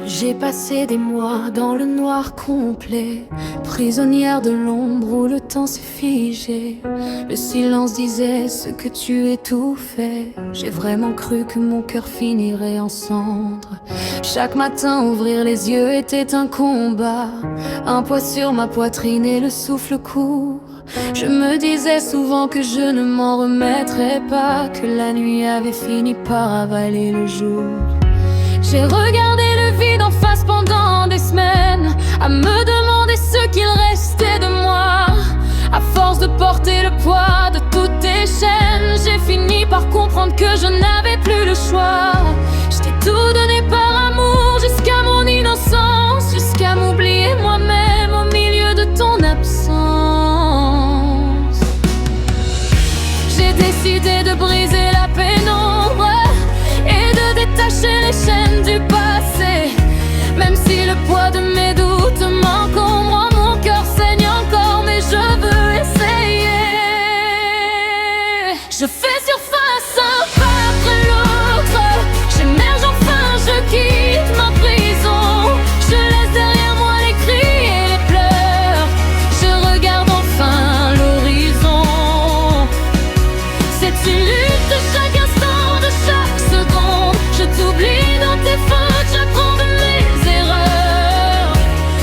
J'ai passé des mois dans le noir complet, prisonnière de l'ombre où le temps s'est figé. Le silence disait ce que tu étouffais. J'ai vraiment cru que mon cœur finirait en cendres. Chaque matin ouvrir les yeux était un combat, un poids sur ma poitrine et le souffle court. Je me disais souvent que je ne m'en remettrais pas, que la nuit avait fini par avaler le jour. J'ai regardé le vide en face pendant des semaines, à me demander ce qu'il restait de moi. À force de porter le poids de toutes tes chaînes, j'ai fini par comprendre que je n'avais plus le choix. Je t'ai tout donné par amour jusqu'à mon innocence, jusqu'à m'oublier moi-même au milieu de ton absence. J'ai décidé de briser la pénombre et de détacher les chaînes du passé. Même si le poids de mes doutes m'encombre, mon cœur saigne encore, mais je veux essayer. Je fais surface un pas après l'autre, j'émerge enfin, je quitte ma prison. Je laisse derrière moi les cris et les pleurs, je regarde enfin l'horizon. C'est une lutte de chaque instant, de chaque seconde. Je t'oublie dans tes fautes, j'apprends de mes erreurs.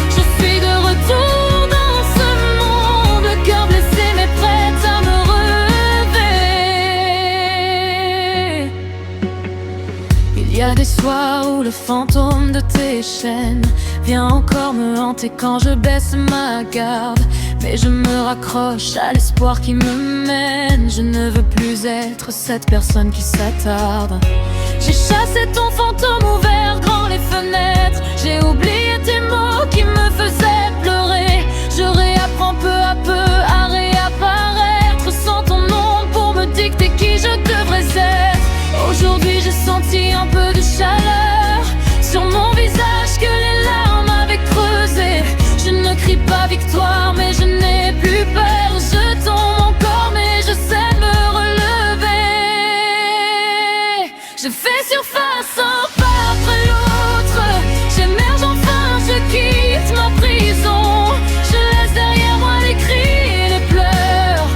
Je suis de retour dans ce monde, le cœur blessé mais prête à me relever. Il y a des soirs où le fantôme de tes chaînes vient encore me hanter quand je baisse ma garde. Mais je me raccroche à l'espoir qui me mène. Je ne veux plus être cette personne qui s'attarde. J'ai chassé ton fantôme, ouvert grand les fenêtres. J'ai oublié tes mots qui me faisaient pleurer. Je réapprends peu à peu à réapparaître sans ton nom pour me dicter qui je devrais être. Aujourd'hui j'ai senti un peu de chaleur sur mon visage que les larmes avaient creusé. Je ne crie pas victoire mais je n'ai plus peur. Je tombe encore mais je sais me relever. Je fais surface un pas après l'autre, j'émerge enfin, je quitte ma prison. Je laisse derrière moi les cris et les pleurs,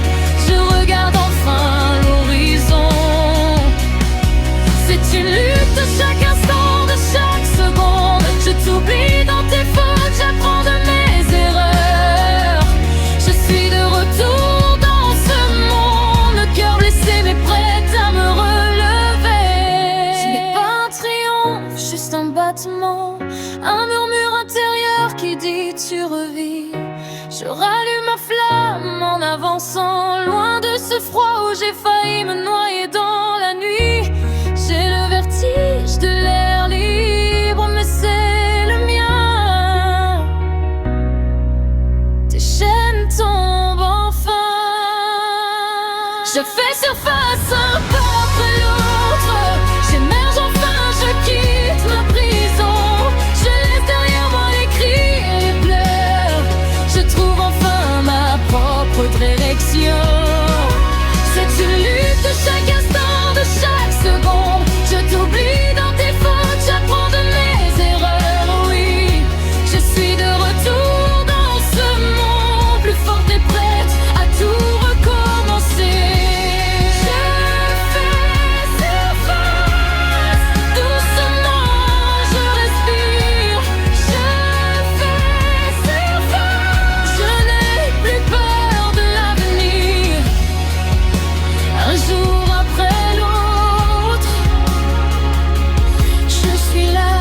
je regarde enfin l'horizon. C'est une lutte de chaque instant, de chaque seconde. Je t'oublie dans tes fautes, j'apprends de mes erreurs. Je suis de retour dans ce monde, le cœur blessé mais prête à me relever. Ce n'est pas un triomphe, juste un battement, un murmure intérieur qui dit tu revis. Je rallume ma flamme en avançant, loin de ce froid où j'ai failli me noyer dans la nuit. J'ai le vertige de l'air libre, mais c'est le mien. Tes chaînes tombent enfin. Je fais surface un pas après l'autre, j'émerge enfin, je quitte ma prison. Je laisse derrière moi les cris et les pleurs, je trouve enfin ma propre direction. C'est une lutte de chaque instant, de chaque seconde. Je t'oublie dans tes fautes, j'apprends de mes erreurs, oui. Je suis de retour dans ce monde, plus forte et prête à tout recommencer. Je fais surface, doucement je respire. Je fais surface, je n'ai plus peur de l'avenir. Un jour après l'autre, je suis là.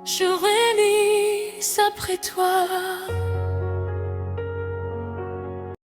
Je relis après toi.